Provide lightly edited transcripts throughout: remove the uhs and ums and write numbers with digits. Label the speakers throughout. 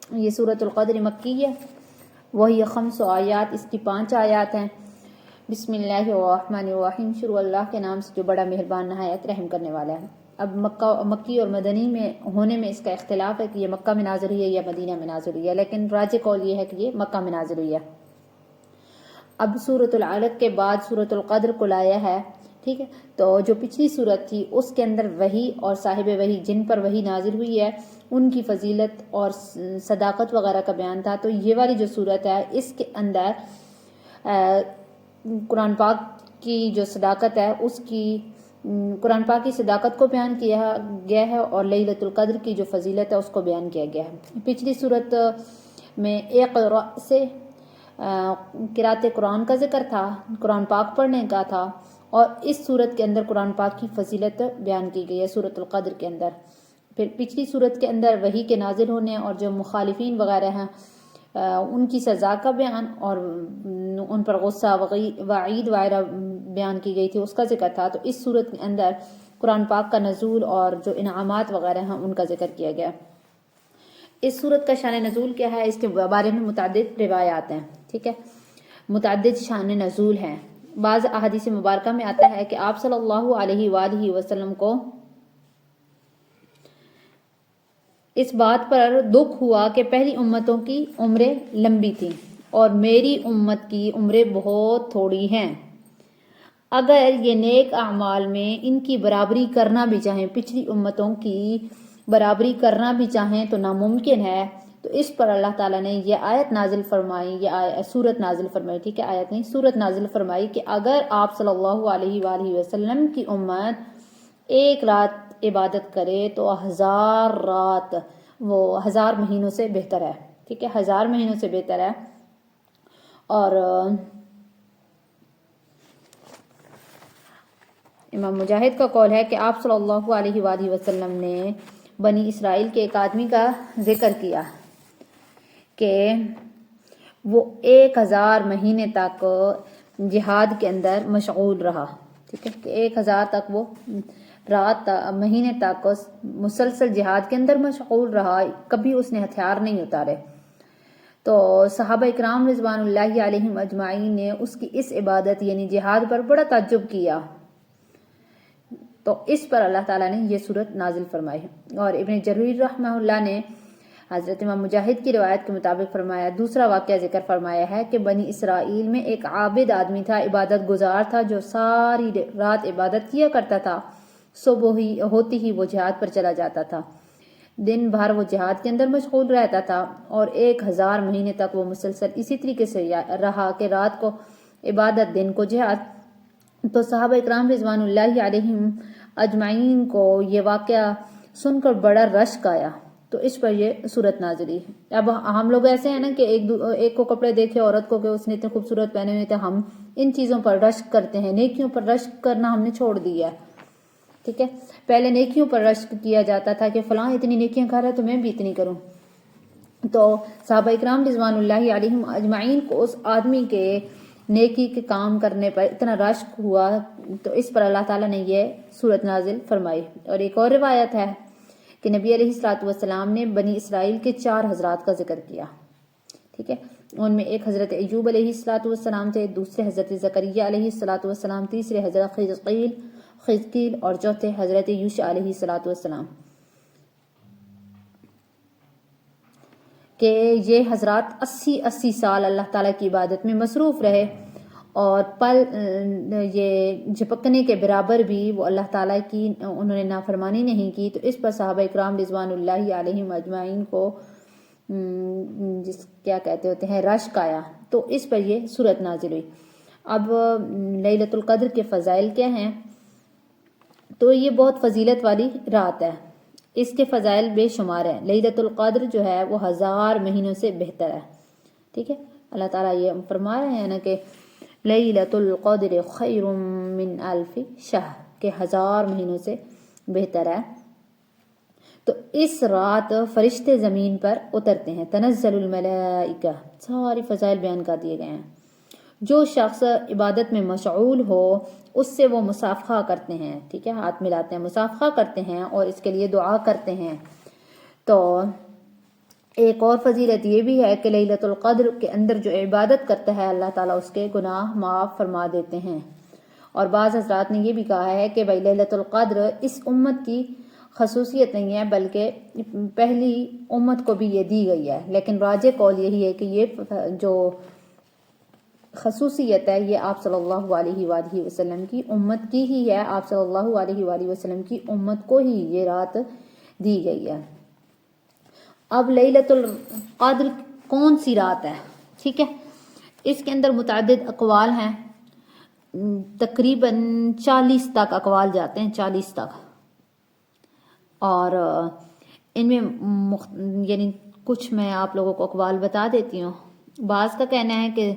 Speaker 1: یہ سورۃ القدر مکی ہے، وہی 5 آیات، اس کی 5 آیات ہیں۔ بسم اللہ الرحمن الرحیم، شروع اللہ کے نام سے جو بڑا مہربان نہایت رحم کرنے والا ہے۔ اب مکی اور مدنی میں ہونے میں اس کا اختلاف ہے کہ یہ مکہ میں نازل ہوئی ہے یا مدینہ میں نازل ہوئی ہے، لیکن راجح قول یہ ہے کہ یہ مکہ میں نازل ہوئی ہے۔ اب سورۃ العلق کے بعد سورۃ القدر کو لایا ہے، ٹھیک ہے۔ تو جو پچھلی سورت تھی اس کے اندر وحی اور صاحب وحی جن پر وحی نازل ہوئی ہے ان کی فضیلت اور صداقت وغیرہ کا بیان تھا۔ تو یہ والی جو سورت ہے اس کے اندر قرآن پاک کی جو صداقت ہے اس کی قرآن پاک کی صداقت کو بیان کیا گیا ہے اور لیلۃ القدر کی جو فضیلت ہے اس کو بیان کیا گیا ہے۔ پچھلی سورت میں اقرأ سے قرأت قرآن کا ذکر تھا، قرآن پاک پڑھنے کا تھا، اور اس سورت کے اندر قرآن پاک کی فضیلت بیان کی گئی ہے سورت القدر کے اندر۔ پھر پچھلی سورت کے اندر وحی کے نازل ہونے اور جو مخالفین وغیرہ ہیں ان کی سزا کا بیان اور ان پر غصہ وعید وغیرہ بیان کی گئی تھی، اس کا ذکر تھا۔ تو اس سورت کے اندر قرآن پاک کا نزول اور جو انعامات وغیرہ ہیں ان کا ذکر کیا گیا۔ اس سورت کا شان نزول کیا ہے، اس کے بارے میں متعدد روایات ہیں، ٹھیک ہے، متعدد شان نزول ہیں۔ بعض احادیث مبارکہ میں آتا ہے کہ آپ صلی اللہ علیہ وآلہ وسلم کو اس بات پر دکھ ہوا کہ پہلی امتوں کی عمریں لمبی تھیں اور میری امت کی عمریں بہت تھوڑی ہیں۔ اگر یہ نیک اعمال میں ان کی برابری کرنا بھی چاہیں، پچھلی امتوں کی برابری کرنا بھی چاہیں تو ناممکن ہے۔ تو اس پر اللہ تعالیٰ نے یہ آیت نازل فرمائی، یہ سورت نازل فرمائی، ٹھیک ہے، آیت نہیں، سورت نازل فرمائی کہ اگر آپ صلی اللہ علیہ وآلہ وسلم کی امت ایک رات عبادت کرے تو 1000 رات وہ 1000 مہینوں سے بہتر ہے، ٹھیک ہے، 1000 مہینوں سے بہتر ہے۔ اور امام مجاہد کا قول ہے کہ آپ صلی اللہ علیہ وآلہ وسلم نے بنی اسرائیل کے ایک آدمی کا ذکر کیا کہ وہ 1000 مہینے تک جہاد کے اندر مشغول رہا، ٹھیک ہے، کہ 1000 تک وہ مہینے تک مسلسل جہاد کے اندر مشغول رہا، کبھی اس نے ہتھیار نہیں اتارے۔ تو صحابہ اکرام رضوان اللہ علیہم اجمعین نے اس کی اس عبادت یعنی جہاد پر بڑا تعجب کیا، تو اس پر اللہ تعالیٰ نے یہ صورت نازل فرمائی۔ اور ابن جریر رحمہ اللہ نے حضرت امام مجاہد کی روایت کے مطابق فرمایا، دوسرا واقعہ ذکر فرمایا ہے کہ بنی اسرائیل میں ایک عابد آدمی تھا، عبادت گزار تھا، جو ساری رات عبادت کیا کرتا تھا، صبح ہوتی ہی وہ جہاد پر چلا جاتا تھا، دن بھر وہ جہاد کے اندر مشغول رہتا تھا، اور 1000 مہینے تک وہ مسلسل اسی طریقے سے رہا کہ رات کو عبادت دن کو جہاد۔ تو صحابہ اکرام رضوان اللہ علیہم اجمعین کو یہ واقعہ سن کر بڑا رشک آیا، تو اس پر یہ صورت نازل ہوئی۔ اب ہم لوگ ایسے ہیں نا کہ ایک کو کپڑے دیکھے عورت کو کہ اس نے اتنے خوبصورت پہنے ہوئے تھے، ہم ان چیزوں پر رشک کرتے ہیں، نیکیوں پر رشک کرنا ہم نے چھوڑ دیا ہے، ٹھیک ہے۔ پہلے نیکیوں پر رشک کیا جاتا تھا کہ فلاں اتنی نیکیاں کر رہا ہے تو میں بھی اتنی کروں۔ تو صحابہ اکرام رضوان اللہ علیہم اجمعین کو اس آدمی کے نیکی کے کام کرنے پر اتنا رشک ہوا، تو اس پر اللہ تعالیٰ نے یہ صورت نازل فرمائی۔ اور ایک اور روایت ہے کہ نبی علیہ الصلوۃ والسلام نے بنی اسرائیل کے 4 حضرات کا ذکر کیا، ٹھیک ہے، ان میں ایک حضرت ایوب علیہ الصلوۃ والسلام تھے، دوسرے حضرت زکریا علیہ الصلوۃ والسلام، تیسرے حضرت خزقیل اور چوتھے حضرت یوشع علیہ الصلوۃ والسلام، کہ یہ حضرات 80 سال اللہ تعالیٰ کی عبادت میں مصروف رہے، اور پل یہ جھپکنے کے برابر بھی وہ اللہ تعالیٰ کی انہوں نے نافرمانی نہیں کی۔ تو اس پر صحابہ اکرام رضوان اللہ علیہم اجمعین کو کیا کہتے ہوتے ہیں رشک آیا، تو اس پر یہ صورت نازل ہوئی۔ اب لیلۃ القدر کے فضائل کیا ہیں، تو یہ بہت فضیلت والی رات ہے، اس کے فضائل بے شمار ہیں۔ لیلۃ القدر جو ہے وہ 1000 مہینوں سے بہتر ہے، ٹھیک ہے، اللہ تعالیٰ یہ فرما رہے ہیں نا کہ لیلۃ القدر خیر من 1000 شہر، کہ 1000 مہینوں سے بہتر ہے۔ تو اس رات فرشتے زمین پر اترتے ہیں، تنزل الملائکہ، ساری فضائل بیان کر دیے گئے ہیں۔ جو شخص عبادت میں مشغول ہو اس سے وہ مصافحہ کرتے ہیں، ٹھیک ہے، ہاتھ ملاتے ہیں، مصافحہ کرتے ہیں اور اس کے لیے دعا کرتے ہیں۔ تو ایک اور فضیلت یہ بھی ہے کہ لیلۃ القدر کے اندر جو عبادت کرتا ہے اللہ تعالیٰ اس کے گناہ معاف فرما دیتے ہیں۔ اور بعض حضرات نے یہ بھی کہا ہے کہ بھائی لیلۃ القدر اس امت کی خصوصیت نہیں ہے بلکہ پہلی امت کو بھی یہ دی گئی ہے، لیکن راجح قول یہی ہے کہ یہ جو خصوصیت ہے یہ آپ صلی اللہ علیہ وآلہ وسلم کی امت کی ہی ہے، آپ صلی اللہ علیہ وآلہ وسلم کی امت کو ہی یہ رات دی گئی ہے۔ اب لیلۃ القدر کون سی رات ہے؟ ٹھیک ہے، اس کے اندر متعدد اقوال ہیں، تقریباً 40 تک اقوال جاتے ہیں، 40 تک، اور ان میں یعنی کچھ میں آپ لوگوں کو اقوال بتا دیتی ہوں۔ بعض کا کہنا ہے کہ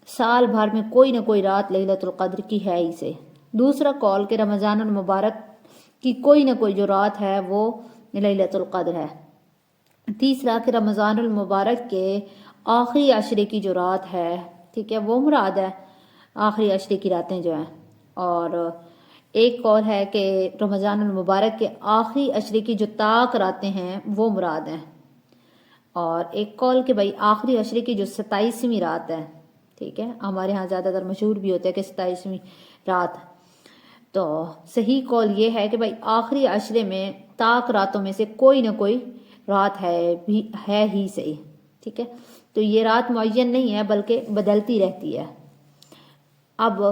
Speaker 1: سال بھر میں کوئی نہ کوئی رات لیلۃ القدر کی ہے ہی سے، دوسرا قول کہ رمضان المبارک کی کوئی نہ کوئی جو رات ہے وہ لیلۃ القدر ہے، تیسرا کہ رمضان المبارک کے آخری عشرے کی جو رات ہے، ٹھیک ہے، وہ مراد ہے، آخری عشرے کی راتیں جو ہیں، اور ایک قول ہے کہ رمضان المبارک کے آخری عشرے کی جو طاق راتیں ہیں وہ مراد ہیں، اور ایک قول کہ بھائی آخری عشرے کی جو 27ویں رات ہے، ٹھیک ہے، ہمارے ہاں زیادہ تر مشہور بھی ہوتا ہے کہ 27ویں رات، تو صحیح قول یہ ہے کہ بھائی آخری عشرے میں طاق راتوں میں سے کوئی نہ کوئی رات ہے ہی صحیح، ٹھیک ہے، تو یہ رات معین نہیں ہے بلکہ بدلتی رہتی ہے۔ اب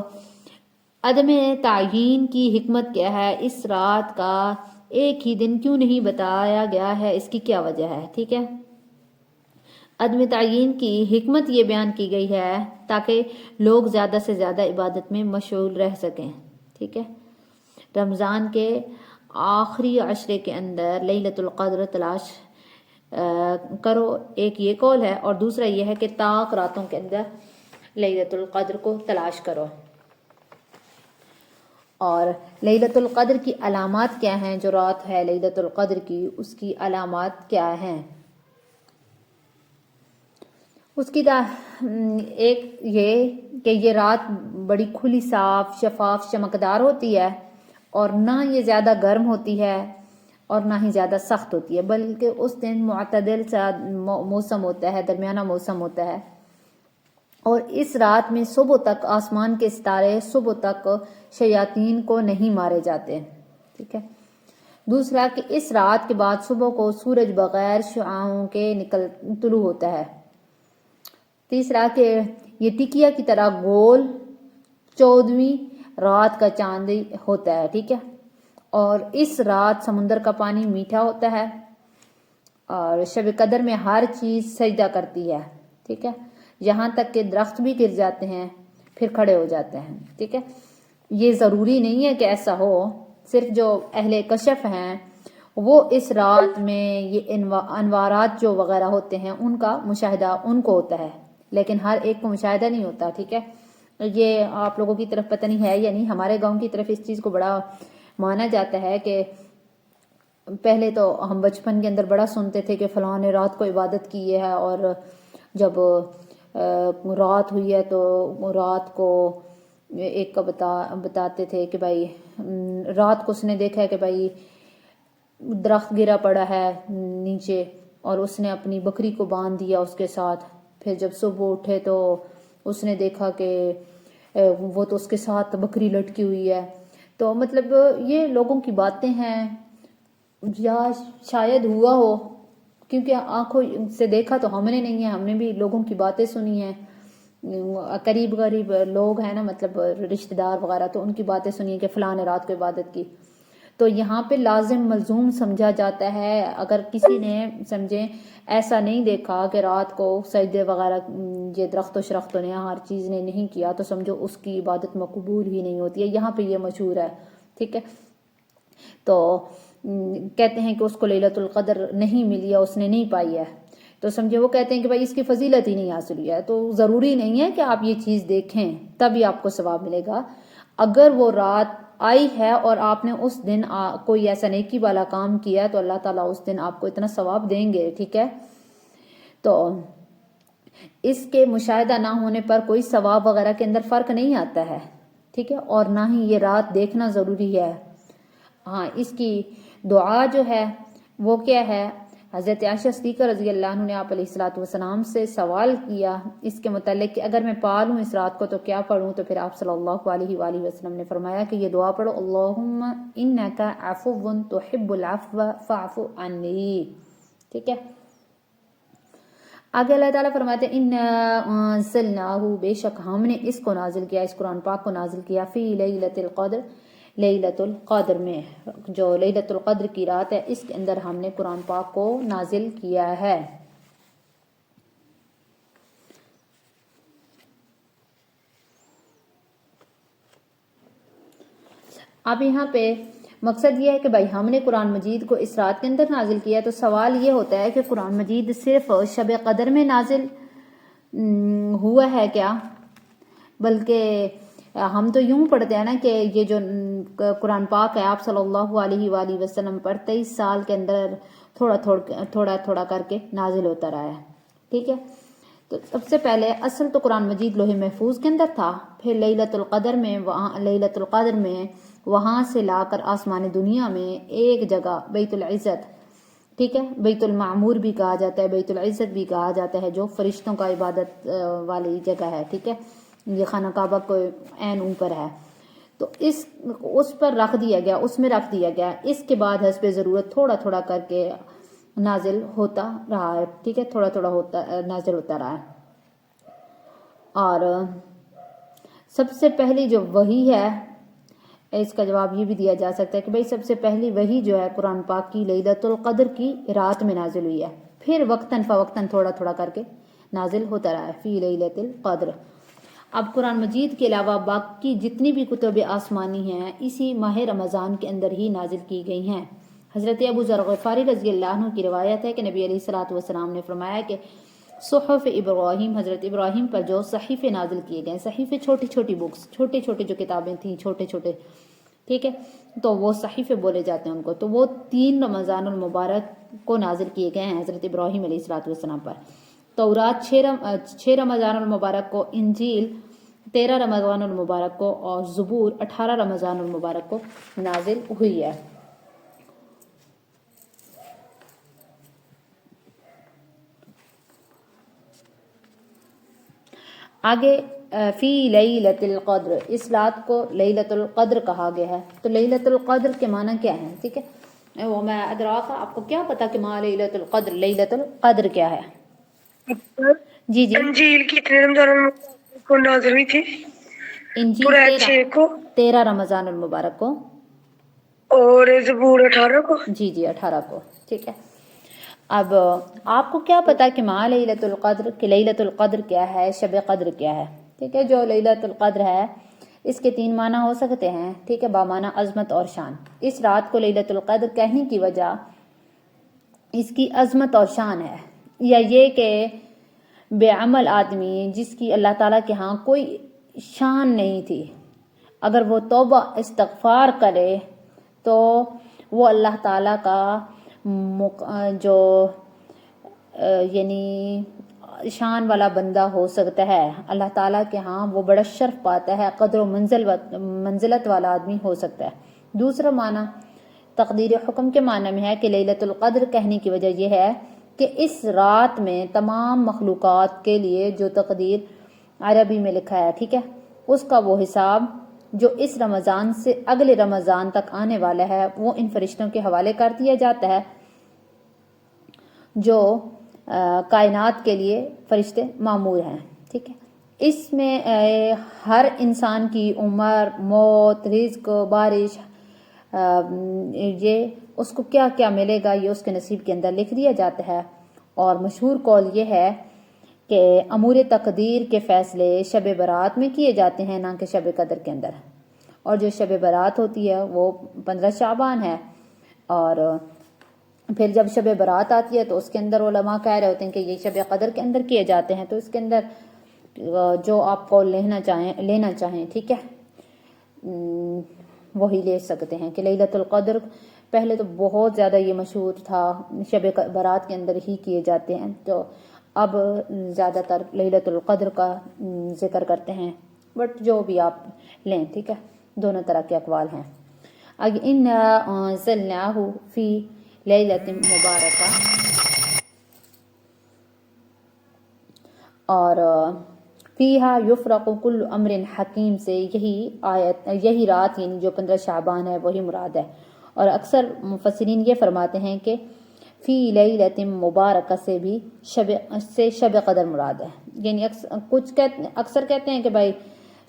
Speaker 1: عدم تعیین کی حکمت کیا ہے، اس رات کا ایک ہی دن کیوں نہیں بتایا گیا ہے، اس کی کیا وجہ ہے؟ ٹھیک ہے، عدم تعیین کی حکمت یہ بیان کی گئی ہے تاکہ لوگ زیادہ سے زیادہ عبادت میں مشغول رہ سکیں، ٹھیک ہے، رمضان کے آخری عشرے کے اندر لیلۃ القدر تلاش کرو، ایک یہ قول ہے، اور دوسرا یہ ہے کہ طاق راتوں کے اندر لیلۃ القدر کو تلاش کرو۔ اور لیلۃ القدر کی علامات کیا ہیں؟ جو رات ہے لیلۃ القدر کی، اس کی علامات کیا ہیں؟ اس کی ایک یہ کہ یہ رات بڑی کھلی، صاف، شفاف، چمکدار ہوتی ہے، اور نہ یہ زیادہ گرم ہوتی ہے اور نہ ہی زیادہ سخت ہوتی ہے، بلکہ اس دن معتدل سا موسم ہوتا ہے، درمیانہ موسم ہوتا ہے، اور اس رات میں صبح تک آسمان کے ستارے، صبح تک شیاطین کو نہیں مارے جاتے، ٹھیک ہے، دوسرا کہ اس رات کے بعد صبح کو سورج بغیر شعاعوں کے طلوع ہوتا ہے، تیسرا کہ یہ ٹکیا کی طرح گول 14ویں رات کا چاند ہوتا ہے، ٹھیک ہے، اور اس رات سمندر کا پانی میٹھا ہوتا ہے، اور شب قدر میں ہر چیز سجدہ کرتی ہے، ٹھیک ہے، یہاں تک کہ درخت بھی گر جاتے ہیں پھر کھڑے ہو جاتے ہیں، ٹھیک ہے، یہ ضروری نہیں ہے کہ ایسا ہو، صرف جو اہل کشف ہیں وہ اس رات میں یہ انوارات جو وغیرہ ہوتے ہیں ان کا مشاہدہ ان کو ہوتا ہے، لیکن ہر ایک کو مشاہدہ نہیں ہوتا، ٹھیک ہے، یہ آپ لوگوں کی طرف پتہ نہیں ہے یا نہیں، ہمارے گاؤں کی طرف اس چیز کو بڑا مانا جاتا ہے کہ پہلے تو ہم بچپن کے اندر بڑا سنتے تھے کہ فلاں نے رات کو عبادت کی ہے، اور جب رات ہوئی ہے تو رات کو ایک کا بتاتے تھے کہ بھائی رات کو اس نے دیکھا ہے کہ بھائی درخت گرا پڑا ہے نیچے، اور اس نے اپنی بکری کو باندھ دیا اس کے ساتھ، پھر جب صبح اٹھے تو اس نے دیکھا کہ وہ تو اس کے ساتھ بکری لٹکی ہوئی ہے، تو مطلب یہ لوگوں کی باتیں ہیں، یا شاید ہوا ہو، کیونکہ آنکھوں سے دیکھا تو ہم نے نہیں ہے، ہم نے بھی لوگوں کی باتیں سنی ہیں، قریب غریب لوگ ہیں نا، مطلب رشتہ دار وغیرہ، تو ان کی باتیں سنی کہ فلاں نے رات کو عبادت کی، تو یہاں پہ لازم ملزوم سمجھا جاتا ہے، اگر کسی نے سمجھیں ایسا نہیں دیکھا کہ رات کو سجدے وغیرہ یہ درخت و شرختوں نے ہر چیز نے نہیں کیا، تو سمجھو اس کی عبادت مقبول ہی نہیں ہوتی ہے، یہاں پہ یہ مشہور ہے، ٹھیک ہے، تو کہتے ہیں کہ اس کو لیلۃ القدر نہیں ملی ہے، اس نے نہیں پائی ہے، تو سمجھے وہ کہتے ہیں کہ بھائی اس کی فضیلت ہی نہیں حاصل ہوئی ہے، تو ضروری نہیں ہے کہ آپ یہ چیز دیکھیں تبھی آپ کو ثواب ملے گا، اگر وہ رات آئی ہے اور آپ نے اس دن کوئی ایسا نیکی والا کام کیا تو اللہ تعالیٰ اس دن آپ کو اتنا ثواب دیں گے، ٹھیک ہے، تو اس کے مشاہدہ نہ ہونے پر کوئی ثواب وغیرہ کے اندر فرق نہیں آتا ہے، ٹھیک ہے، اور نہ ہی یہ رات دیکھنا ضروری ہے، ہاں اس کی دعا جو ہے وہ کیا ہے، حضرت عائشہ صدیقہ رضی اللہ عنہ نے آپ علیہ الصلوۃ والسلام سے سوال کیا اس کے متعلق کہ اگر میں پا لوں اس رات کو تو کیا پڑھوں، تو پھر آپ صلی اللہ علیہ وآلہ وسلم نے فرمایا کہ یہ دعا پڑھو، اللہم انک عفو تحب العفو فاعف عنی. ٹھیک ہے. آگے اللہ تعالیٰ فرماتے ہیں انا انزلناہ، بے شک ہم نے اس کو نازل کیا، اس قرآن پاک کو نازل کیا، فی لیلۃ القدر، لیلۃ القدر میں، جو لیلۃ القدر کی رات ہے اس کے اندر ہم نے قرآن پاک کو نازل کیا ہے. اب یہاں پہ مقصد یہ ہے کہ بھائی ہم نے قرآن مجید کو اس رات کے اندر نازل کیا، تو سوال یہ ہوتا ہے کہ قرآن مجید صرف شب قدر میں نازل ہوا ہے کیا؟ بلکہ ہم تو یوں پڑھتے ہیں نا کہ یہ جو قرآن پاک ہے آپ صلی اللہ علیہ وآلہ وسلم پر 23 سال کے اندر تھوڑا تھوڑا کر کے نازل ہوتا رہا ہے. ٹھیک ہے. تو سب سے پہلے اصل تو قرآن مجید لوح محفوظ کے اندر تھا، پھر لیلۃ القدر میں وہاں سے لا کر آسمان دنیا میں ایک جگہ بیت العزت، ٹھیک ہے، بیت المعمور بھی کہا جاتا ہے، بیت العزت بھی کہا جاتا ہے، جو فرشتوں کا عبادت والی جگہ ہے. ٹھیک ہے. یہ خانہ کعبہ کو عین اوپر ہے، تو اس پر رکھ دیا گیا، اس میں رکھ دیا گیا. اس کے بعد حسب ضرورت تھوڑا تھوڑا کر کے نازل ہوتا رہا ہے. ٹھیک ہے. تھوڑا تھوڑا نازل ہوتا رہا ہے. اور سب سے پہلی جو وحی ہے، اس کا جواب یہ بھی دیا جا سکتا ہے کہ بھئی سب سے پہلی وحی جو ہے قرآن پاک کی لیلۃ القدر کی رات میں نازل ہوئی ہے، پھر وقتاً فوقتاً تھوڑا تھوڑا کر کے نازل ہوتا رہا ہے فی لیلۃ القدر. اب قرآن مجید کے علاوہ باقی جتنی بھی کتب آسمانی ہیں اسی ماہ رمضان کے اندر ہی نازل کی گئی ہیں. حضرت ابو ذر غفاری رضی اللہ عنہ کی روایت ہے کہ نبی علیہ الصلوۃ والسلام نے فرمایا کہ صحف ابراہیم، حضرت ابراہیم پر جو صحیفے نازل کیے گئے، صحیفے چھوٹی چھوٹی بکس، چھوٹے چھوٹے جو کتابیں تھیں، چھوٹے چھوٹے، ٹھیک ہے، تو وہ صحیفے بولے جاتے ہیں ان کو، تو وہ 3 رمضان المبارک کو نازل کیے گئے ہیں حضرت ابراہیم علیہ الصلوۃ والسلام پر. تورات 6 رمضان المبارک کو، انجیل 13 رمضان المبارک کو، اور زبور 18 رمضان المبارک کو نازل ہوئی ہے. آگے فی لیلۃ القدر، اس رات کو لیلۃ القدر کہا گیا ہے. تو لیلۃ القدر کے معنی کیا ہے؟ ٹھیک ہے، وما ادراک، آپ کو کیا پتا کہ ما لیلۃ القدر، لیلۃ القدر کیا ہے؟ جی جی.
Speaker 2: انجیل کتنے رمضان کو نازل ہوئی تھی؟
Speaker 1: انجیل 13 رمضان المبارک کو،
Speaker 2: اور زبور 18 کو.
Speaker 1: جی جی 18 کو. ٹھیک ہے. اب آپ کو کیا پتا کہ ما لیلۃ القدر، کہ لیلۃ القدر کیا ہے، شب قدر کیا ہے؟ ٹھیک ہے. جو لیلۃ القدر ہے اس کے 3 معنی ہو سکتے ہیں. ٹھیک ہے. بامعنی عظمت اور شان. اس رات کو لیلۃ القدر کہنے کی وجہ اس کی عظمت اور شان ہے، یا یہ کہ بے عمل آدمی جس کی اللہ تعالیٰ کے ہاں کوئی شان نہیں تھی، اگر وہ توبہ استغفار کرے تو وہ اللہ تعالیٰ کا جو یعنی شان والا بندہ ہو سکتا ہے. اللہ تعالیٰ کے ہاں وہ بڑا شرف پاتا ہے، قدر و منزلت والا آدمی ہو سکتا ہے. دوسرا معنی تقدیر حکم کے معنی میں ہے کہ لیلۃ القدر کہنے کی وجہ یہ ہے کہ اس رات میں تمام مخلوقات کے لیے جو تقدیر عربی میں لکھا ہے، ٹھیک ہے، اس کا وہ حساب جو اس رمضان سے اگلے رمضان تک آنے والا ہے وہ ان فرشتوں کے حوالے کر دیا جاتا ہے جو کائنات کے لیے فرشتے مامور ہیں. ٹھیک ہے. اس میں ہر انسان کی عمر، موت، رزق، بارش، یہ اس کو کیا کیا ملے گا یہ اس کے نصیب کے اندر لکھ دیا جاتا ہے. اور مشہور قول یہ ہے کہ امور تقدیر کے فیصلے شب برات میں کیے جاتے ہیں، نہ کہ شب قدر کے اندر. اور جو شب برات ہوتی ہے وہ 15 شعبان ہے، اور پھر جب شب برات آتی ہے تو اس کے اندر علماء کہہ رہے ہوتے ہیں کہ یہ شب قدر کے اندر کیے جاتے ہیں. تو اس کے اندر جو آپ قول لینا چاہیں ٹھیک ہے وہی لے سکتے ہیں کہ لیلۃ القدر پہلے تو بہت زیادہ یہ مشہور تھا، شب برات کے اندر ہی کیے جاتے ہیں، تو اب زیادہ تر لیلۃ القدر کا ذکر کرتے ہیں. بٹ جو بھی آپ لیں، ٹھیک ہے، دونوں طرح کے اقوال ہیں. اِنَّا أَنزَلْنَاهُ فِي لیلۃ مبارکہ. اور فیہا یفرق کل امر حکیم سے یہی رات یعنی جو 15 شعبان ہے وہی مراد ہے. اور اکثر مفسرین یہ فرماتے ہیں کہ فی لیلۃ مبارکہ سے بھی شب قدر مراد ہے. یعنی اکثر کہتے ہیں کہ بھائی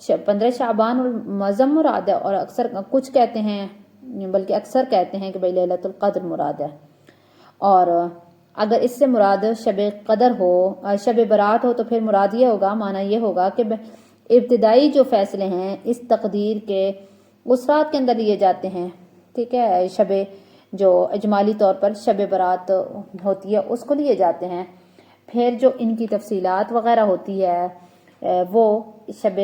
Speaker 1: 15 شعبان المعظم مراد ہے، اور کچھ کہتے ہیں بلکہ اکثر کہتے ہیں کہ بھائی لیلۃ القدر مراد ہے. اور اگر اس سے مراد شب قدر ہو، شب برات ہو، تو پھر مراد یہ ہوگا، معنی یہ ہوگا کہ ابتدائی جو فیصلے ہیں اس تقدیر کے اس رات کے اندر لیے جاتے ہیں. ٹھیک ہے، شب جو اجمالی طور پر شب برات ہوتی ہے اس کو لیے جاتے ہیں. پھر جو ان کی تفصیلات وغیرہ ہوتی ہے وہ شب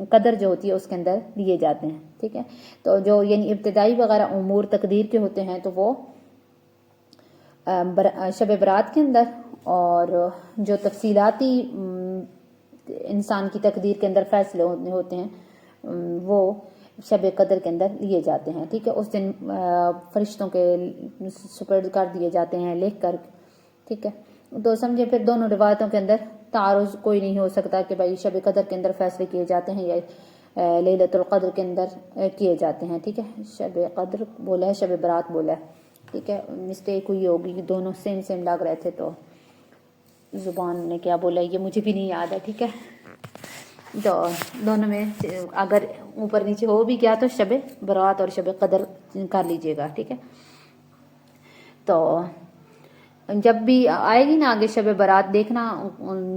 Speaker 1: قدر جو ہوتی ہے اس کے اندر لیے جاتے ہیں. ٹھیک ہے، تو جو یعنی ابتدائی وغیرہ امور تقدیر کے ہوتے ہیں تو وہ شب برات کے اندر، اور جو تفصیلاتی انسان کی تقدیر کے اندر فیصلے ہوتے ہیں وہ شب قدر کے اندر لیے جاتے ہیں. ٹھیک ہے، اس دن فرشتوں کے سپرد کر دیے جاتے ہیں لکھ کر. ٹھیک ہے، تو سمجھے پھر دونوں روایتوں کے اندر تعارض کوئی نہیں ہو سکتا کہ بھائی شب قدر کے اندر فیصلے کیے جاتے ہیں یا لیلۃ القدر کے اندر کیے جاتے ہیں. ٹھیک ہے، شب قدر بولا ہے، شب برات بولا ہے. ٹھیک ہے، مسٹیک ہوئی ہوگی، دونوں سیم لگ رہے تھے تو زبان نے کیا بولا یہ مجھے بھی نہیں یاد ہے. ٹھیک ہے، تو دونوں میں اگر اوپر نیچے ہو بھی گیا تو شب برات اور شب قدر کر لیجئے گا. ٹھیک ہے، تو جب بھی آئے گی نا آگے شب برات دیکھنا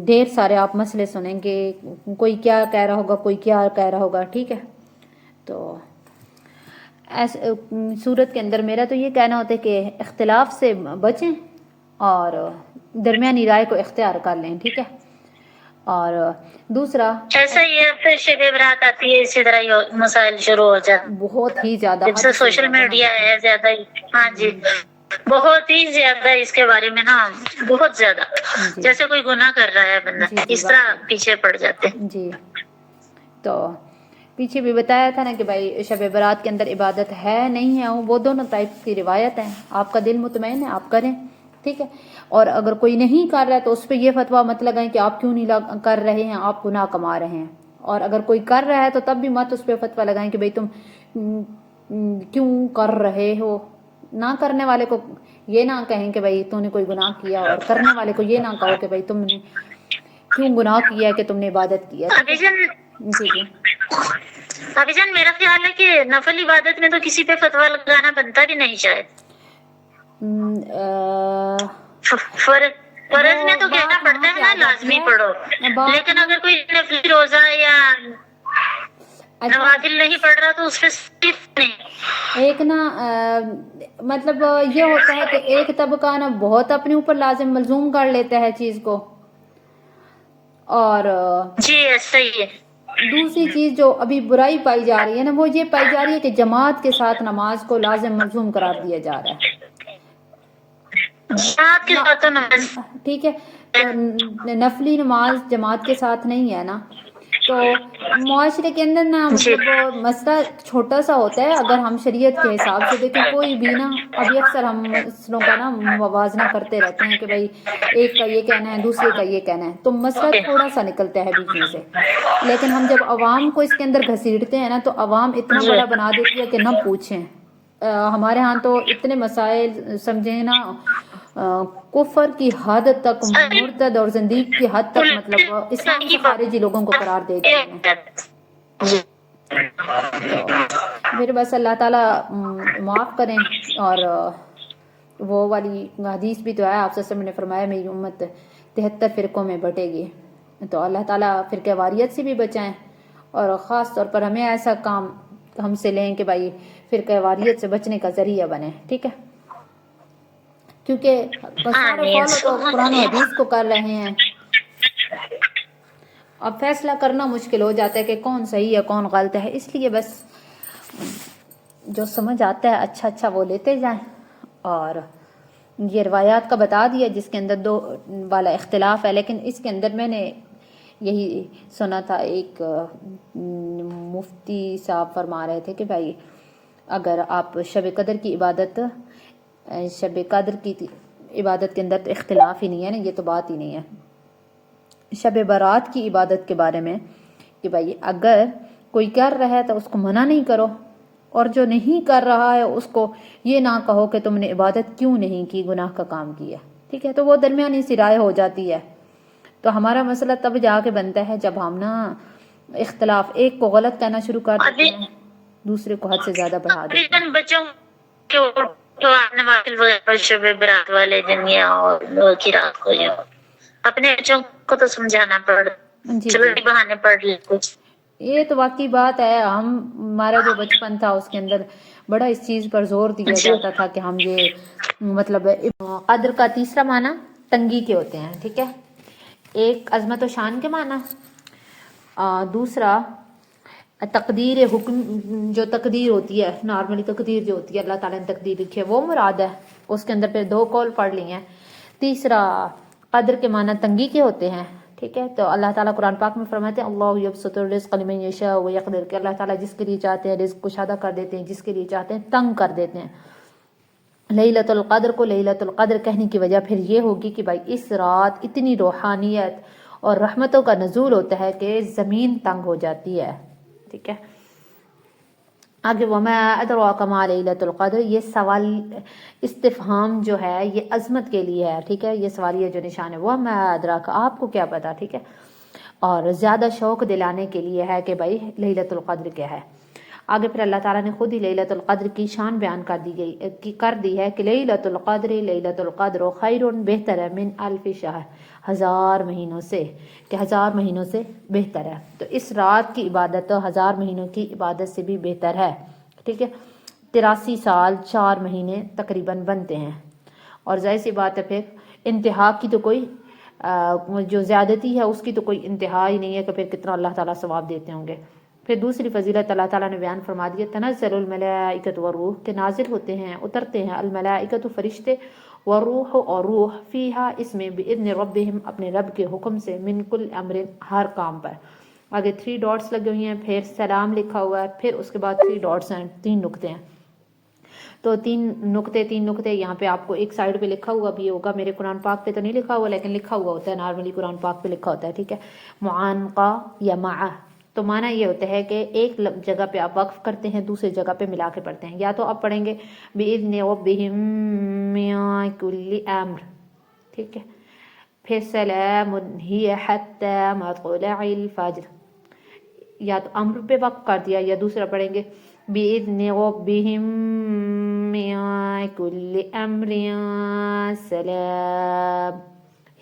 Speaker 1: ڈھیر سارے آپ مسئلے سنیں گے، کوئی کیا کہہ رہا ہوگا، کوئی کیا کہہ رہا ہوگا. ٹھیک ہے، تو صورت کے اندر میرا تو یہ کہنا ہوتا ہے کہ اختلاف سے بچیں اور درمیانی رائے کو اختیار کر لیں. ٹھیک ہے، اور دوسرا
Speaker 3: ایسا ہی ہے، پھر شب برات آتی ہے اسی طرح یہ مسائل شروع ہو جاتے،
Speaker 1: بہت ہی زیادہ
Speaker 3: جب سے سوشل میڈیا ہے زیادہ ہی. ہاں جی، بہت ہی زیادہ اس کے بارے میں نا، بہت زیادہ، جیسے کوئی گناہ کر رہا ہے بندہ اس طرح پیچھے پڑ جاتے ہیں.
Speaker 1: جی، تو پیچھے بھی بتایا تھا نا کہ بھائی شب برات کے اندر عبادت ہے نہیں ہے، وہ دونوں ٹائپ کی روایت ہیں. آپ کا دل مطمئن ہے آپ کریں. ٹھیک ہے، اور اگر کوئی نہیں کر رہا ہے تو اس پہ یہ فتویٰ مت لگائیں کہ آپ کیوں نہیں کر رہے ہیں، آپ گناہ کما رہے ہیں. اور اگر کوئی کر رہا ہے تو تب بھی مت اس پہ فتویٰ لگائیں کہ بھئی تم کیوں کر رہے ہو. نہ کرنے والے کو یہ نہ کہیں کہ بھئی تو نے کوئی گناہ کیا، اور کرنے والے کو یہ نہ کہو کہ بھئی تم نے کیوں گناہ کیا ہے کہ تم نے عبادت کی ہے.
Speaker 3: ابھی جان میرا خیال ہے کہ نفل عبادت میں تو کسی پہ فتویٰ لگانا بنتا بھی نہیں شاید. فرض میں تو کہنا پڑتا ہے نا لازمی پڑھو، لیکن اگر کوئی نفلی روزہ یا نوافل نہیں پڑھ رہا تو اس پہ صرف نہیں.
Speaker 1: ایک نا مطلب یہ ہوتا ہے کہ ایک طبقہ نا بہت اپنے اوپر لازم ملزوم کر لیتا ہے چیز کو، اور
Speaker 3: جی ایسا ہی ہے.
Speaker 1: دوسری چیز جو ابھی برائی پائی جا رہی ہے نا وہ یہ پائی جا رہی ہے کہ جماعت کے ساتھ نماز کو لازم ملزوم قرار دیا جا رہا ہے.
Speaker 3: جماعت کے ساتھ تو نماز،
Speaker 1: ٹھیک ہے، تو نفلی نماز جماعت کے ساتھ نہیں ہے نا، تو معاشرے کے اندر نا مطلب مسئلہ چھوٹا سا ہوتا ہے. اگر ہم شریعت کے حساب سے دیکھیں کوئی بھی نا، ابھی اکثر ہم مسئلوں کا نا موازنہ کرتے رہتے ہیں کہ بھائی ایک کا یہ کہنا ہے دوسرے کا یہ کہنا ہے، تو مسئلہ تھوڑا سا نکلتا ہے بیچ میں سے. لیکن ہم جب عوام کو اس کے اندر گھسیٹتے ہیں نا تو عوام اتنا بڑا بنا دیتی ہے کہ نہ پوچھیں. ہمارے ہاں تو اتنے مسائل سمجھیں نا کفر کی حد تک، مرتد اور زندیق کی حد تک، مطلب اسلام سے خارجی لوگوں کو قرار دے دیے ہیں. تو پھر بس اللہ تعالیٰ معاف کریں. اور وہ والی حدیث بھی تو ہے، آپ صلی اللہ علیہ وسلم نے فرمایا میری امت 73 فرقوں میں بٹے گی. تو اللہ تعالیٰ فرقہ واریت سے بھی بچائیں، اور خاص طور پر ہمیں ایسا کام ہم سے لیں کہ بھائی فرقہ واریت سے بچنے کا ذریعہ بنے. ٹھیک ہے، کیونکہ سارے فالو تو قرآن و حدیث کو کر رہے ہیں. اب فیصلہ کرنا مشکل ہو جاتا ہے کہ کون صحیح ہے کون غلط ہے. اس لیے بس جو سمجھ آتا ہے اچھا وہ لیتے جائیں. اور یہ روایات کا بتا دیا جس کے اندر دو والا اختلاف ہے، لیکن اس کے اندر میں نے یہی سنا تھا، ایک مفتی صاحب فرما رہے تھے کہ بھائی اگر آپ شب قدر کی عبادت کے اندر تو اختلاف ہی نہیں ہے نا، یہ تو بات ہی نہیں ہے. شب برات کی عبادت کے بارے میں کہ بھائی اگر کوئی کر رہا ہے تو اس کو منع نہیں کرو، اور جو نہیں کر رہا ہے اس کو یہ نہ کہو کہ تم نے عبادت کیوں نہیں کی، گناہ کا کام کیا، ٹھیک ہے؟ تو وہ درمیانی سی رائے ہو جاتی ہے۔ تو ہمارا مسئلہ تب جا کے بنتا ہے جب ہم نا اختلاف، ایک کو غلط کہنا شروع کر دیتے ہیں، دوسرے کو حد سے زیادہ بڑھا دیتے ہیں۔
Speaker 3: بچوں کے آنے والے شب برات والے دن یا اور کی رات کو یا اپنے بچوں کو تو سمجھانا پڑ،
Speaker 1: جی
Speaker 3: چلو
Speaker 1: جی،
Speaker 3: بہانے پڑھ لیں کچھ۔
Speaker 1: یہ تو واقعی بات ہے، ہمارا جو بچپن تھا اس کے اندر بڑا اس چیز پر زور دیا جاتا تھا کہ ہم یہ مطلب قدر کا تیسرا معنی تنگی کے ہوتے ہیں، ٹھیک ہے؟ ایک عظمت و شان کے معنی، دوسرا تقدیر حکم، جو تقدیر ہوتی ہے نارملی، تقدیر جو ہوتی ہے اللہ تعالیٰ نے تقدیر لکھی ہے وہ مراد ہے، اس کے اندر پھر 2 قول پڑھ لی ہیں۔ تیسرا قدر کے معنی تنگی کے ہوتے ہیں، ٹھیک ہے؟ تو اللہ تعالیٰ قرآن پاک میں فرماتے ہیں اللہ یبسط الرزق لمن یشاء ویقدر، کہ اللہ تعالیٰ جس کے لیے چاہتے ہیں رزق کشادہ کر دیتے ہیں، جس کے لیے چاہتے ہیں تنگ کر دیتے ہیں۔ لیلۃ القدر کو لیلۃ القدر کہنے کی وجہ پھر یہ ہوگی کہ بھائی اس رات اتنی روحانیت اور رحمتوں کا نزول ہوتا ہے کہ زمین تنگ ہو جاتی ہے، ٹھیک ہے؟ آگے وما ادراک ما لیلۃ القدر، یہ سوال استفہام جو ہے یہ عظمت کے لیے ہے، ٹھیک ہے؟ یہ سوالیہ جو نشان ہے وما ادراک، آپ کو کیا پتا، ٹھیک ہے؟ اور زیادہ شوق دلانے کے لیے ہے کہ بھائی لیلۃ القدر کیا ہے۔ آگے پھر اللہ تعالیٰ نے خود ہی لیلۃ القدر کی شان بیان کر دی ہے کہ لیلۃ القدر خیر، بہتر ہے، من الف شہر، 1000 مہینوں سے، کہ 1000 مہینوں سے بہتر ہے۔ تو اس رات کی عبادت تو 1000 مہینوں کی عبادت سے بھی بہتر ہے، ٹھیک ہے؟ 83 سال 4 مہینے تقریباً بنتے ہیں، اور ظاہر سی بات ہے پھر انتہا کی تو کوئی جو زیادتی ہے اس کی تو کوئی انتہا ہی نہیں ہے کہ پھر کتنا اللہ تعالیٰ ثواب دیتے ہوں گے۔ پھر دوسری فضیلت اللہ تعالیٰ نے بیان فرما دی ہے تنزل الملائکۃ والروح، کہ نازل ہوتے ہیں، اترتے ہیں الملائکۃ فرشتے، والروح اور روح، فیہا اس میں، باذن ربہم اپنے رب کے حکم سے، من کل امر ہر کام پر۔ آگے 3 ڈاٹس لگے ہوئی ہیں، پھر سلام لکھا ہوا ہے، پھر اس کے بعد 3 ڈاٹس ہیں، 3 نقطے ہیں۔ تو 3 نقطے یہاں پہ آپ کو ایک سائڈ پہ لکھا ہوا بھی ہوگا، میرے قرآن پاک پہ تو نہیں لکھا ہوا لیکن لکھا ہوا ہوتا ہے، نارملی قرآن پاک پہ لکھا ہوتا ہے، ٹھیک ہے؟ معانقہ یا معہ، تو معنی یہ ہوتا ہے کہ ایک جگہ پہ آپ وقف کرتے ہیں، دوسری جگہ پہ ملا کے پڑھتے ہیں، یا تو آپ پڑھیں گے بِإِذْنِ رَبِّهِم مِّن كُلِّ أَمْرٍ، ٹھیک ہے؟ پھر سلام ہی حتی مطلع الفجر، یا تو امر پہ وقف کر دیا، یا دوسرا پڑھیں گے بِإِذْنِ رَبِّهِم مِّن كُلِّ أَمْرٍ سلام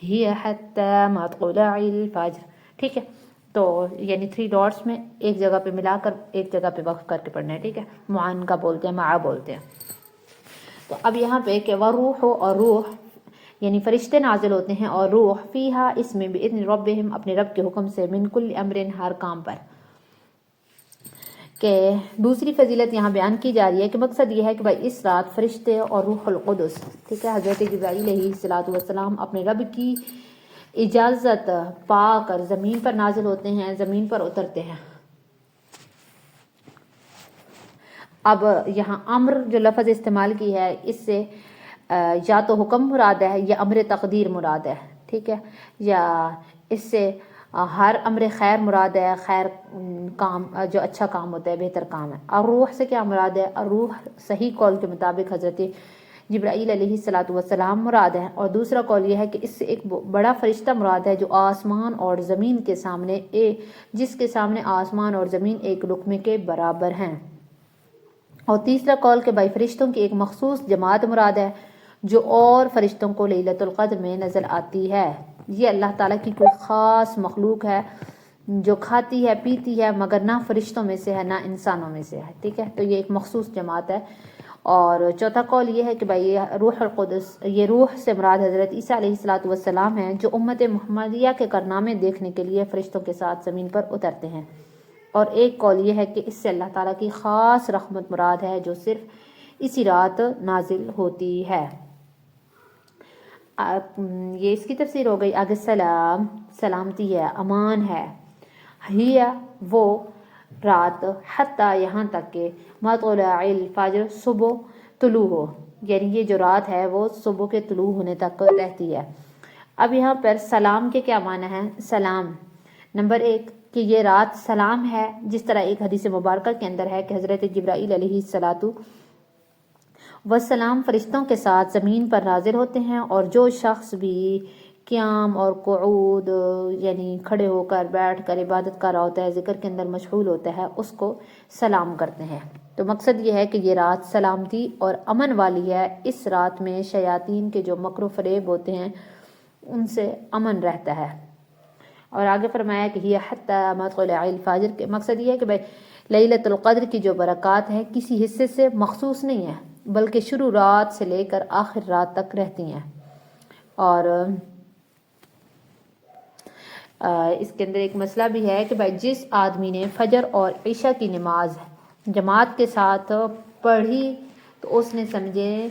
Speaker 1: ہی حتی مطلع الفجر، ٹھیک ہے؟ تو یعنی 3 ڈاٹس میں ایک جگہ پہ ملا کر ایک جگہ پہ وقف کر کے پڑھنا ہے، ٹھیک ہے؟ معانقہ بولتے ہیں، معا بولتے ہیں۔ تو اب یہاں پہ کہ وروح، اور روح یعنی فرشتے نازل ہوتے ہیں، اور روح فیہا اس میں، باذن ربہم اپنے رب کے حکم سے، من کل امر ہر کام پر۔ کہ دوسری فضیلت یہاں بیان کی جا رہی ہے کہ مقصد یہ ہے کہ بھائی اس رات فرشتے اور روح القدس، ٹھیک ہے، حضرت جبرائیل علیہ السلام اپنے رب کی اجازت پا کر زمین پر نازل ہوتے ہیں، زمین پر اترتے ہیں۔ اب یہاں امر جو لفظ استعمال کی ہے اس سے یا تو حکم مراد ہے یا امر تقدیر مراد ہے، ٹھیک ہے؟ یا اس سے ہر امر خیر مراد ہے، خیر کام جو اچھا کام ہوتا ہے، بہتر کام ہے۔ اور روح سے کیا مراد ہے؟ اور روح صحیح قول کے مطابق حضرت جبرائیل علیہ السلام مراد ہے، اور دوسرا قول یہ ہے کہ اس سے ایک بڑا فرشتہ مراد ہے جو آسمان اور زمین کے سامنے، جس کے سامنے آسمان اور زمین ایک لقمے کے برابر ہیں۔ اور تیسرا قول کہ بھائی فرشتوں کی ایک مخصوص جماعت مراد ہے جو اور فرشتوں کو لیلۃ القدر میں نظر آتی ہے۔ یہ اللہ تعالیٰ کی کوئی خاص مخلوق ہے جو کھاتی ہے پیتی ہے، مگر نہ فرشتوں میں سے ہے نہ انسانوں میں سے ہے، ٹھیک ہے؟ تو یہ ایک مخصوص جماعت ہے۔ اور چوتھا قول یہ ہے کہ بھائی روح القدس، یہ روح سے مراد حضرت عیسیٰ علیہ السلام ہیں جو امت محمدیہ کے کارنامے دیکھنے کے لیے فرشتوں کے ساتھ زمین پر اترتے ہیں۔ اور ایک قول یہ ہے کہ اس سے اللہ تعالیٰ کی خاص رحمت مراد ہے جو صرف اسی رات نازل ہوتی ہے۔ یہ اس کی تفسیر ہو گئی۔ آگے سلام، سلامتی ہے، امان ہے، ہی وہ رات، حتی یہاں تک کہ مطلع الفجر صبح طلوع ہو، یعنی یہ جو رات ہے وہ صبح کے طلوع ہونے تک رہتی ہے۔ اب یہاں پر سلام کے کیا معنی ہیں؟ سلام نمبر 1 کہ یہ رات سلام ہے، جس طرح ایک حدیث مبارکہ کے اندر ہے کہ حضرت جبرائیل علیہ الصلاۃ والسلام فرشتوں کے ساتھ زمین پر نازل ہوتے ہیں، اور جو شخص بھی قیام اور قعود یعنی کھڑے ہو کر بیٹھ کر عبادت کر رہا ہوتا ہے، ذکر کے اندر مشغول ہوتا ہے، اس کو سلام کرتے ہیں۔ تو مقصد یہ ہے کہ یہ رات سلامتی اور امن والی ہے، اس رات میں شیاطین کے جو مکر و فریب ہوتے ہیں ان سے امن رہتا ہے۔ اور آگے فرمایا کہ یہ حتی مطلع الفجر، کے مقصد یہ ہے کہ بھائی لیلۃ القدر کی جو برکات ہیں کسی حصے سے مخصوص نہیں ہے، بلکہ شروع رات سے لے کر آخر رات تک رہتی ہیں۔ اور اس کے اندر ایک مسئلہ بھی ہے کہ بھائی جس آدمی نے فجر اور عشاء کی نماز جماعت کے ساتھ پڑھی تو اس نے سمجھے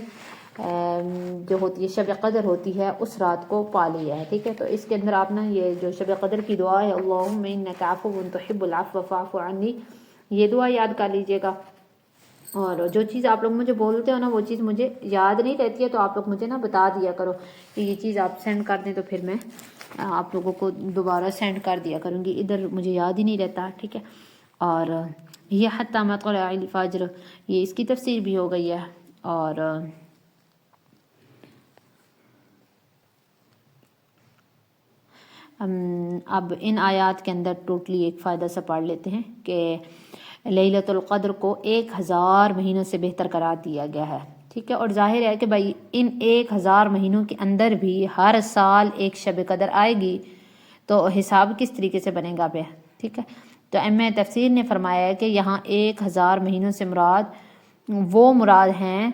Speaker 1: جو ہوتی ہے شب قدر ہوتی ہے اس رات کو پا لیا ہے، ٹھیک ہے۔ تو اس کے اندر آپ نا یہ جو شب قدر کی دعا ہے اللہم انک عفو تحب العفو فاعف عنی، یہ دعا یاد کر لیجئے گا۔ اور جو چیز آپ لوگ مجھے بولتے ہو نا وہ چیز مجھے یاد نہیں رہتی ہے، تو آپ لوگ مجھے نا بتا دیا کرو کہ یہ چیز آپ سینڈ کر دیں، تو پھر میں آپ لوگوں کو دوبارہ سینڈ کر دیا کروں گی، ادھر مجھے یاد ہی نہیں رہتا، ٹھیک ہے۔ اور یہ حتی مطلع الفجر، یہ اس کی تفسیر بھی ہو گئی ہے۔ اور اب ان آیات کے اندر ٹوٹلی ایک فائدہ سا پڑھ لیتے ہیں کہ لیلۃ القدر کو 1000 مہینوں سے بہتر قرار دیا گیا ہے، ٹھیک ہے۔ اور ظاہر ہے کہ بھائی ان 1000 مہینوں کے اندر بھی ہر سال ایک شب قدر آئے گی، تو حساب کس طریقے سے بنے گا پہ، ٹھیک ہے۔ تو ائمہ تفسیر نے فرمایا ہے کہ یہاں 1000 مہینوں سے مراد ہیں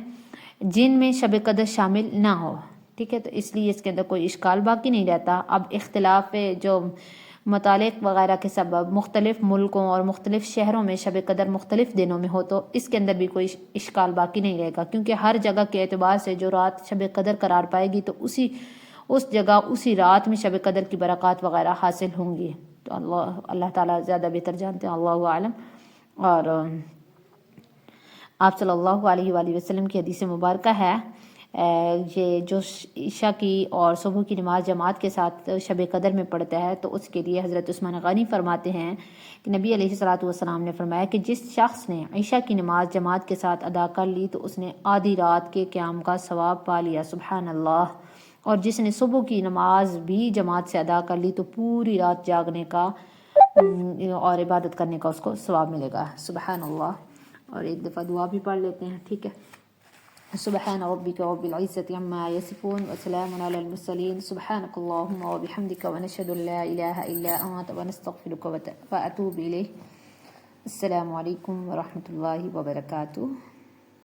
Speaker 1: جن میں شب قدر شامل نہ ہو، ٹھیک ہے۔ تو اس لیے اس کے اندر کوئی اشکال باقی نہیں رہتا۔ اب اختلاف جو متعلق وغیرہ کے سبب مختلف ملکوں اور مختلف شہروں میں شب قدر مختلف دنوں میں ہو، تو اس کے اندر بھی کوئی اشکال باقی نہیں رہے گا، کیونکہ ہر جگہ کے اعتبار سے جو رات شب قدر قرار پائے گی تو اس جگہ اسی رات میں شب قدر کی برکات وغیرہ حاصل ہوں گی۔ تو اللہ تعالیٰ زیادہ بہتر جانتے ہیں، اللہ عالم۔ اور آپ صلی اللہ علیہ وآلہ وسلم کی حدیث مبارکہ ہے یہ جو عشاء کی اور صبح کی نماز جماعت کے ساتھ شب قدر میں پڑھتا ہے تو اس کے لیے حضرت عثمان غنی فرماتے ہیں کہ نبی علیہ الصلوۃ والسلام نے فرمایا کہ جس شخص نے عشاء کی نماز جماعت کے ساتھ ادا کر لی تو اس نے آدھی رات کے قیام کا ثواب پا لیا، سبحان اللہ۔ اور جس نے صبح کی نماز بھی جماعت سے ادا کر لی تو پوری رات جاگنے کا اور عبادت کرنے کا اس کو ثواب ملے گا، سبحان اللہ۔ اور ایک دفعہ دعا بھی پڑھ لیتے ہیں، ٹھیک ہے۔ سبحان ربک رب العزة عما يصفون وسلام على المرسلين سبحانك اللهم وبحمدك ونشهد ان لا اله الا انت ونستغفرك واتوب اليك۔ السلام علیکم ورحمۃ اللہ وبرکاتہ۔